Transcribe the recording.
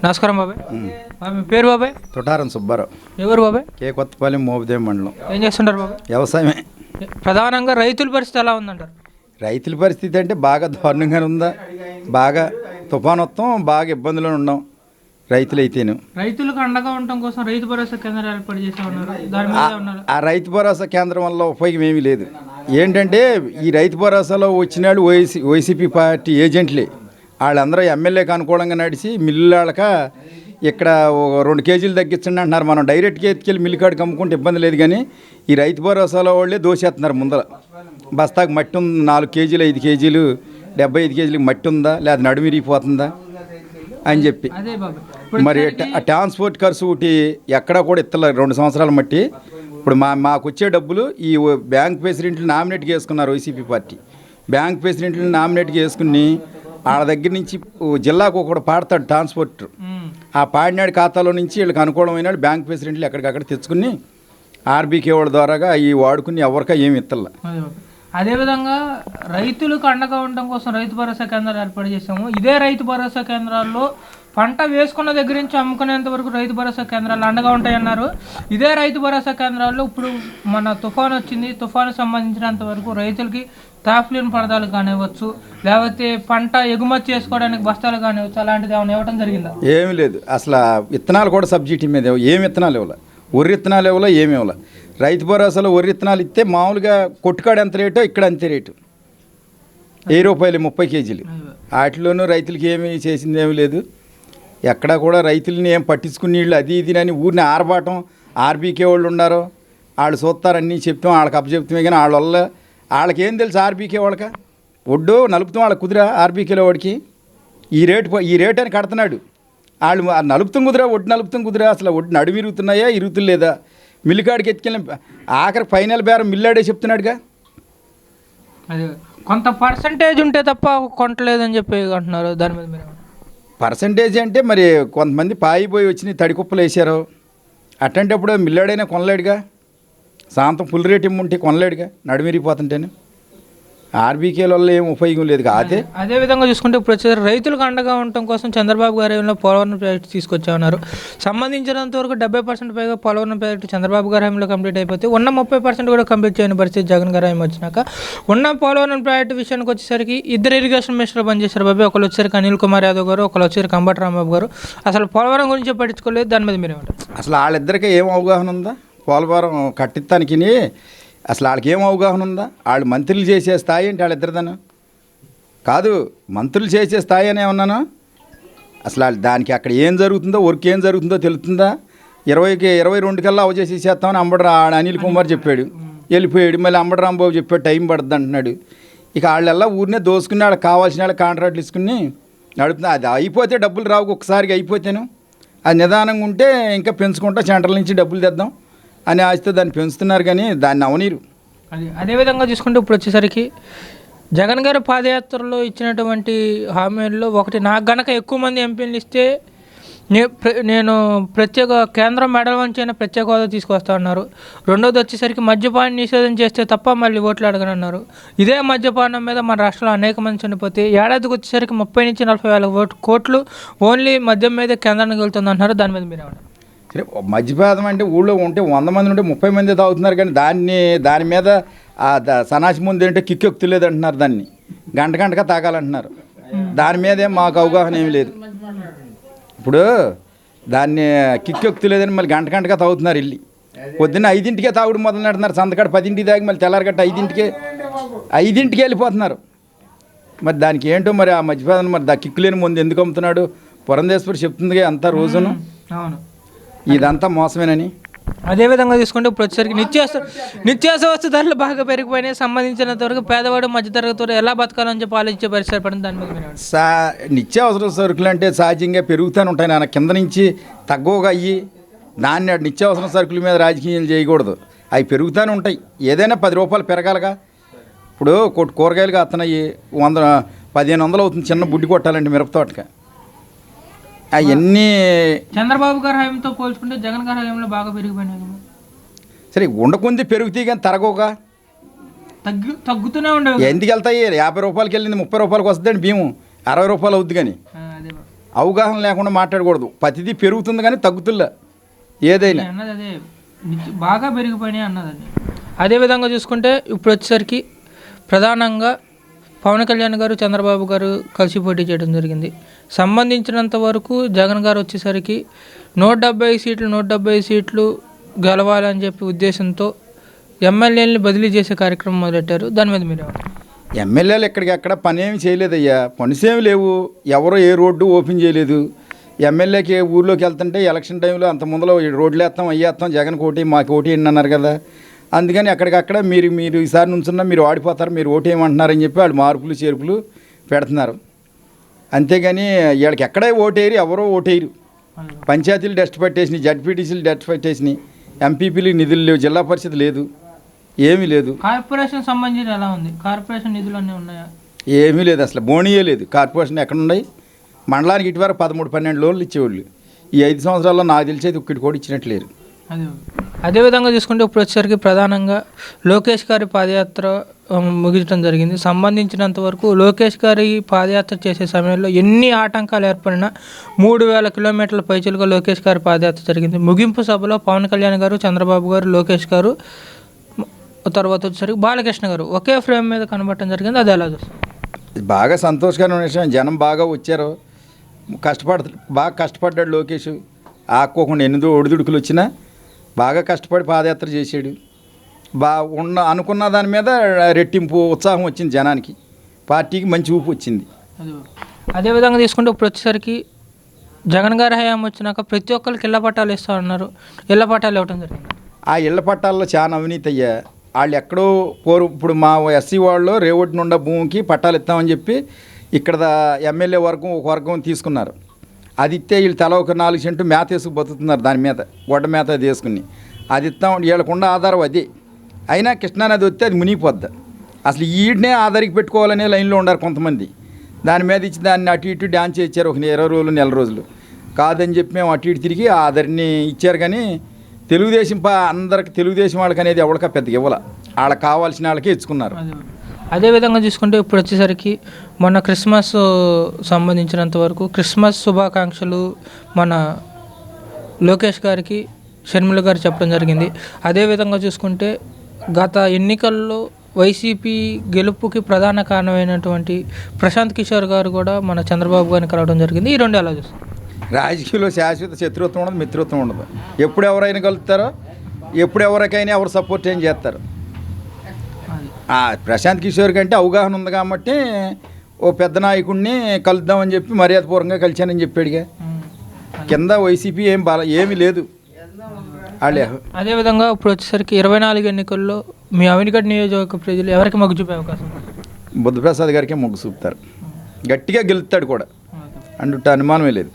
నమస్కారం బాబాయ్. మీ పేరు బాబాయ్? తొటారం సుబ్బారావు. ఎవరు బాబాయ్? కే కొత్తపల్లి మోపుదేవి మండలం. ఏం చేస్తుంటారు బాబాయ్? వ్యవసాయమే. ప్రధానంగా రైతుల పరిస్థితి ఎలా ఉందంటారు? రైతుల పరిస్థితి అంటే బాగా దారుణంగానే ఉందా. బాగా తుఫాను వస్తాం, బాగా ఇబ్బందులు ఉన్నాం రైతులైతేను. రైతులకు అండగా ఉండటం కోసం రైతు భరోసా కేంద్రాలు ఏర్పాటు చేసే ఉన్నారు. దాని మీద ఉన్నారు. ఆ రైతు భరోసా కేంద్రం వల్ల ఉపయోగం ఏమీ లేదు. ఏంటంటే ఈ రైతు భరోసాలో వచ్చిన వాళ్ళు వైసీపీ పార్టీ ఏజెంట్లే. వాళ్ళందరూ ఎమ్మెల్యేకి అనుకూలంగా నడిచి మిల్లులక ఇక్కడ 2 కేజీలు తగ్గించండి అంటున్నారు. మనం డైరెక్ట్గా ఎత్తుకెళ్ళి మిల్లు కాడికి అమ్ముకుంటే ఇబ్బంది లేదు, కానీ ఈ రైతు భరోసాలో వాళ్ళే దోసేస్తున్నారు. ముందర బస్తాకు మట్టి ఉంది, 4 కేజీలు 5 కేజీలు 75 కేజీలకు మట్టి ఉందా లేదా నడుమిరిగిపోతుందా అని చెప్పి. మరి ట్రాన్స్పోర్ట్ ఖర్చు ఒకటి ఎక్కడా కూడా ఇస్తలేదు 2 సంవత్సరాల మట్టి. ఇప్పుడు మాకు వచ్చే డబ్బులు ఈ బ్యాంక్ ప్రెసిడెంట్లు నామినేట్గా వేసుకున్నారు వైసీపీ పార్టీ. బ్యాంక్ ప్రెసిడెంట్లు నామినేట్గా వేసుకుని వాళ్ళ దగ్గర నుంచి జిల్లాకు ఒకటి పాడతాడు ట్రాన్స్పోర్ట్. ఆ పాడినాడు ఖాతాలో నుంచి వీళ్ళకి అనుకూలమైన బ్యాంక్ ప్రెసిడెంట్లు ఎక్కడికక్కడ తెచ్చుకుని ఆర్బీకే వాళ్ళ ద్వారాగా అవి వాడుకుని ఎవరికా ఏమి ఇస్తలే. అదేవిధంగా రైతులకు అండగా ఉండడం కోసం రైతు భరోసా కేంద్రాలు ఏర్పాటు చేసాము. ఇదే రైతు భరోసా కేంద్రాల్లో పంట వేసుకున్న దగ్గర నుంచి అమ్ముకునేంత వరకు రైతు భరోసా కేంద్రాలు అండగా ఉంటాయన్నారు. ఇదే రైతు భరోసా కేంద్రాల్లో ఇప్పుడు మన తుఫాను వచ్చింది, తుఫాను సంబంధించినంత వరకు రైతులకి టాప్లిన్ పరదాలు కానివ్వచ్చు, లేకపోతే పంట ఎగుమతి చేసుకోవడానికి బస్తాలు కానివ్వచ్చు, అలాంటిది ఏమైనా ఇవ్వడం జరిగిందా? ఏమీ లేదు. అసలు విత్తనాలు కూడా సబ్సిడీ మీద ఏమి విత్తనాలు ఇవ్వాలి, వరి విత్తనాలు ఇవ్వాలి, ఏమి ఇవ్వాలి. రైతు భరోసాలో వరి విత్తనాలు ఇస్తే మామూలుగా కొట్టుకాడు ఎంత రేటో ఇక్కడ అంతే రేటు, ₹1000 30 కేజీలు. వాటిలోనూ రైతులకి ఏమీ చేసింది ఏమీ లేదు. ఎక్కడా కూడా రైతులని ఏం పట్టించుకుని వీళ్ళు అది ఇది అని ఊరిని ఆరబాటం. ఆర్బీకే వాళ్ళు ఉన్నారు, వాళ్ళు చూస్తారు, అన్నీ చెప్తాం, వాళ్ళకి అప్పచెప్తామే, కానీ వాళ్ళకేం తెలుసు ఆర్బీకే వాళ్ళకి. ఒడ్డు నలుపుతాం వాళ్ళకి కుదిరా ఆర్బీకేలో వాడికి ఈ రేటు అని కడుతున్నాడు. వాళ్ళు నలుపుతాం కుదిరా, ఒడ్డు నలుపుతాం కుదిరా, అసలు ఒడ్డు నడుము ఇరుగుతున్నాయా ఇరుగుతులేదా, మిల్లుకాడికి ఎత్తుకెళ్ళి ఆఖరి ఫైనల్ బేరం మిల్లాడే చెప్తున్నాడుగా. అదే కొంత పర్సంటేజ్ ఉంటే తప్ప కొంటలేదని చెప్పి అంటున్నారు. దాని మీద మీరు పర్సంటేజ్ అంటే మరి కొంతమంది పాయిపోయి వచ్చి తడికుప్పలు వేసారు. అట్టంటప్పుడు మిల్లాడైనా కొనలేడుగా, సాంతం ఫుల్ రేట్ ఇమ్ముంటే కొనలేడుగా నడుమిరిగిపోతుంటేనే. ఆర్బీకేల వల్ల ఏం ఉపయోగం లేదు. అదే విధంగా చూసుకుంటే ఇప్పుడు వచ్చేసరికి రైతులకు అండగా ఉండటం కోసం చంద్రబాబు గారు ఏమైనా పోలవరం ప్రాజెక్టు తీసుకొచ్చామన్నారు. సంబంధించినంత వరకు 70% పైగా పోలవరం ప్రాజెక్టు చంద్రబాబు గారి హయాంలో కంప్లీట్ అయిపోతే ఉన్న 30% కూడా కంప్లీట్ చేయని పరిస్థితి జగన్ గారు హయాం వచ్చినాక ఉన్న పోలవరం ప్రాజెక్టు విషయానికి వచ్చేసరికి 2 ఇరిగేషన్ మినిస్టర్లు పనిచేశారు బాబు. ఒకళ్ళు వచ్చేసరికి అనిల్ కుమార్ యాదవ్ గారు, ఒకళ్ళు వచ్చేసరికి అంబటి రాంబాబు గారు. అసలు పోలవరం గురించి పట్టించుకోలేదు. దాని మీద మీరేమంటారు? అసలు వాళ్ళిద్దరికీ ఏం అవగాహన ఉందా పోలవరం కట్టిస్తానికి? అసలు వాళ్ళకి ఏం అవగాహన ఉందా? వాళ్ళు మంత్రులు చేసే స్థాయి ఏంటి వాళ్ళిద్దరిదను కాదు, మంత్రులు చేసే స్థాయి అని ఏమన్నాను. అసలు దానికి అక్కడ ఏం జరుగుతుందో, వర్క్ ఏం జరుగుతుందో తెలుస్తుందా? 22 కల్లా అవచేసేసేస్తామని అనిల్ కుమార్ చెప్పాడు, వెళ్ళిపోయాడు. మళ్ళీ అంబటి రాంబాబు చెప్పాడు టైం పడుతుంది అంటున్నాడు. ఇక వాళ్ళెల్లా ఊరినే దోసుకుని వాళ్ళకి కావాల్సిన వాళ్ళ కాంట్రాక్ట్లు తీసుకుని నడుపుతుంది. అది అయిపోతే డబ్బులు రావు, ఒక్కసారిగా అయిపోతేను. అది నిదానంగా ఉంటే ఇంకా పెంచుకుంటా సెంట్రల్ నుంచి డబ్బులు తెద్దాం అని ఆశతో దాన్ని పెంచుతున్నారు, కానీ దాన్ని అవనీరు. అదేవిధంగా చూసుకుంటే ఇప్పుడు వచ్చేసరికి జగన్ గారు పాదయాత్రలో ఇచ్చినటువంటి హామీల్లో ఒకటి, నాకు గనక ఎక్కువ మంది ఎంపీలు ఇస్తే నేను ప్రత్యేక కేంద్రం మెడల్ వంచైనా ప్రత్యేక హోదా తీసుకొస్తా అన్నారు. రెండోది వచ్చేసరికి మద్యపానం నిషేధం చేస్తే తప్ప మళ్ళీ ఓట్లు అడగనన్నారు. ఇదే మద్యపానం మీద మన రాష్ట్రంలో అనేక మంది చనిపోతే ఏడాదికి వచ్చేసరికి 30 నుంచి 40 వేల కోట్లు ఓన్లీ మద్యం మీద కేంద్రానికి వెళ్తుంది అంటున్నారు. దాని మీద మీరేమంటారు? సరే, మద్యపానం అంటే ఊళ్ళో ఉంటే 100 మంది ఉంటే 30 మంది తాగుతున్నారు, కానీ దాని మీద సన్నాసి ముందు ఏంటంటే కిక్కెక్కుతలేదు అంటున్నారు. దాన్ని గంటగా తాగాలంటున్నారు. దాని మీదే మాకు అవగాహన ఏమి లేదు. ఇప్పుడు దాన్ని కిక్కెక్కుతలేదని మళ్ళీ గంటగా తాగుతున్నారు. వెళ్ళి పొద్దున్న 5ంటికే తాగుడు మొదలు పెడుతున్నారు. సంతకాడ 10ంటికి తాగి మళ్ళీ తెల్లారగట్ట 5ంటికి వెళ్ళిపోతున్నారు. మరి దానికి ఏంటో మరి ఆ మద్యపానం మరి కిక్కులేని ముందు ఎందుకు అమ్ముతున్నాడు? పురంధేశ్వరి చెప్తుంది అంతా రోజును. అవును, ఇదంతా మోసమేనని. అదేవిధంగా తీసుకుంటే ఇప్పుడు వచ్చేసరికి నిత్యావసర వస్తు ధరలు బాగా పెరిగిపోయినాయి. సంబంధించినంత వరకు పేదవాడు మధ్యతరగతి ఎలా బతకాలని చెప్పి ఆలోచించే పరిస్థితి పడింది. దాని మీద నిత్యావసర సరుకులు అంటే సహజంగా పెరుగుతూనే ఉంటాయి నాన్న, కింద నుంచి తగ్గవగా అయ్యి. దాన్ని నిత్యావసర సరుకుల మీద రాజకీయాలు చేయకూడదు, అవి పెరుగుతూనే ఉంటాయి. ఏదైనా ₹10 పెరగాలిగా. ఇప్పుడు కూరగాయలుగా అత్తనయ్యి 1500 అవుతుంది చిన్న బుడ్డి కొట్టాలంటే మిరపతోటగా. అవన్నీ చంద్రబాబు గారి హయాంతో పోల్చుకుంటే జగన్ గారి హయాంలో బాగా పెరిగిపోయినాయి. సరే, ఉండకుంది పెరుగుతాయి కానీ తరగవుగా, తగ్గుతూనే ఉండవు. ఎందుకు వెళ్తాయి? ₹50 వెళ్ళింది ₹30 వస్తుందండి బియ్యం, ₹60 అవుద్ది. కానీ అవగాహన లేకుండా మాట్లాడకూడదు. ప్రతిదీ పెరుగుతుంది కానీ తగ్గుతుందా ఏదైనా. అన్నది అదే బాగా పెరిగిపోయినాయి అన్నదండి. అదేవిధంగా చూసుకుంటే ఇప్పుడు వచ్చేసరికి ప్రధానంగా పవన్ కళ్యాణ్ గారు చంద్రబాబు గారు కలిసి పోటీ చేయడం జరిగింది. సంబంధించినంత వరకు జగన్ గారు వచ్చేసరికి 170 సీట్లు గెలవాలని చెప్పి ఉద్దేశంతో ఎమ్మెల్యేలని బదిలీ చేసే కార్యక్రమం మొదలెట్టారు. దాని మీద మీరు ఎమ్మెల్యేలు ఎక్కడికక్కడ పని ఏమి చేయలేదయ్యా, పనిసేమి లేవు. ఎవరో ఏ రోడ్డు ఓపెన్ చేయలేదు. ఎమ్మెల్యేకి ఊళ్ళోకి వెళ్తుంటే ఎలక్షన్ టైంలో అంత ముందులో రోడ్లు వేస్తాం అయ్యేస్తాం జగన్ కోటి మాకు ఓటు వేయండి అన్నారు కదా. అందుకని అక్కడికక్కడ మీరు ఈసారి నుంచున్నా మీరు ఆడిపోతారు, మీరు ఓటు వేయమంటున్నారని చెప్పి వాళ్ళు మార్పులు చేర్పులు పెడుతున్నారు. అంతేగాని వీళ్ళకి ఎక్కడే ఓటేయరు, ఎవరో ఓటేయరు. పంచాయతీలు డస్ట్ పట్టేసినాయి, జడ్పీటీసీలు డస్ట్ పట్టేసినాయి, ఎంపీపీలు నిధులు లేవు, జిల్లా పరిషత్ లేదు, ఏమీ లేదు. కార్పొరేషన్ సంబంధించి ఎలా ఉంది? కార్పొరేషన్ నిధులు అన్నీ ఉన్నాయా? ఏమీ లేదు, అసలు బోనీయే లేదు. కార్పొరేషన్ ఎక్కడ ఉన్నాయి? మండలానికి ఇటువరకు 13-12 లోన్లు ఇచ్చేవాళ్ళు. ఈ 5 సంవత్సరాల్లో నాకు తెలిసేది ఒక్కటి కూడా ఇచ్చినట్లేరు. అదేవిధంగా చూసుకుంటే ఇప్పుడు వచ్చేసరికి ప్రధానంగా లోకేష్ గారి పాదయాత్ర ముగించడం జరిగింది. సంబంధించినంత వరకు లోకేష్ గారి పాదయాత్ర చేసే సమయంలో ఎన్ని ఆటంకాలు ఏర్పడినా 3000 కిలోమీటర్ల పైచలుగా లోకేష్ గారి పాదయాత్ర జరిగింది. ముగింపు సభలో పవన్ కళ్యాణ్ గారు, చంద్రబాబు గారు, లోకేష్ గారు, తర్వాత వచ్చేసరికి బాలకృష్ణ గారు ఒకే ఫ్రేమ్ మీద కనబడటం జరిగింది. అది ఎలా చూస్తారు? బాగా సంతోషకరమైన విషయం. జనం బాగా వచ్చారు, బాగా కష్టపడ్డాడు లోకేష్. ఆక్కోకుండా ఎన్ని ఒడిదుడుకులు వచ్చినా బాగా కష్టపడి పాదయాత్ర చేసాడు. అనుకున్న దాని మీద రెట్టింపు ఉత్సాహం వచ్చింది జనానికి. పార్టీకి మంచి ఊపు వచ్చింది. అదేవిధంగా తీసుకుంటే ఇప్పుడు వచ్చేసరికి జగన్ గారి హయాం వచ్చినాక ప్రతి ఒక్కరికి ఇళ్ల పట్టాలు ఇస్తా ఉన్నారు. ఇళ్ల పట్టాలు ఇవ్వడం జరిగింది. ఆ ఇళ్ల పట్టాల్లో చాలా అవినీతి అయ్యా. వాళ్ళు ఎక్కడో ఇప్పుడు మా ఎస్సీ వాళ్ళు రేవొడ్డు నుండి భూమికి పట్టాలు ఇస్తామని చెప్పి ఇక్కడ ఎమ్మెల్యే వర్గం ఒక వర్గం తీసుకున్నారు. అది ఇస్తే వీళ్ళు తల ఒక 4 సెంటు మేత వేసుకు బతుకుతున్నారు. దాని మీద గొడ్డ మేత అది వేసుకుని అది ఇస్తాం. వీళ్ళకుండా ఆధారం అది. అయినా కృష్ణానది వస్తే అది మునిగిపోద్ది. అసలు ఈడనే ఆధారికి పెట్టుకోవాలనే లైన్లో ఉన్నారు కొంతమంది. దాని మీద ఇచ్చి దాన్ని అటు ఇటు డ్యాన్స్ ఇచ్చారు ఒక 20 రోజులు, నెల రోజులు. కాదని చెప్పి మేము అటు ఇటు తిరిగి ఆధారిని ఇచ్చారు. కానీ తెలుగుదేశం అందరికి తెలుగుదేశం వాళ్ళకి అనేది ఎవరికా పెద్దగా ఇవ్వాల. వాళ్ళకి కావాల్సిన వాళ్ళకే ఇచ్చుకున్నారు. అదేవిధంగా చూసుకుంటే ఇప్పుడు వచ్చేసరికి మొన్న క్రిస్మస్ సంబంధించినంత వరకు క్రిస్మస్ శుభాకాంక్షలు మన లోకేష్ గారికి షర్మిల గారు చెప్పడం జరిగింది. అదేవిధంగా చూసుకుంటే గత ఎన్నికల్లో వైసీపీ గెలుపుకి ప్రధాన కారణమైనటువంటి ప్రశాంత్ కిషోర్ గారు కూడా మన చంద్రబాబు గారిని కలవడం జరిగింది. ఈ రెండు ఎలా చూస్తారు? రాజకీయంలో శాశ్వత శత్రుత్వం ఉండదు, మిత్రత్వం ఉండదు. ఎప్పుడు ఎవరైనా కలుగుతారో, ఎప్పుడు ఎవరికైనా ఎవరు సపోర్ట్ ఏం చేస్తారు. ప్రశాంత్ కిషోర్ కంటే అవగాహన ఉంది కాబట్టి ఓ పెద్ద నాయకుడిని కలుద్దామని చెప్పి మర్యాదపూర్వకంగా కలిశానని చెప్పాడుగా. కింద వైసీపీ ఏమీ లేదు. అదేవిధంగా ఇప్పుడు వచ్చేసరికి 24 ఎన్నికల్లో మీ అవినిగడ్డ నియోజకవర్గ ప్రజలు ఎవరికి మొగ్గు చూపే అవకాశం? బుద్ధప్రసాద్ గారికే మొగ్గు చూపుతారు. గట్టిగా గెలుస్తాడు కూడా, అందుట అనుమానమే లేదు.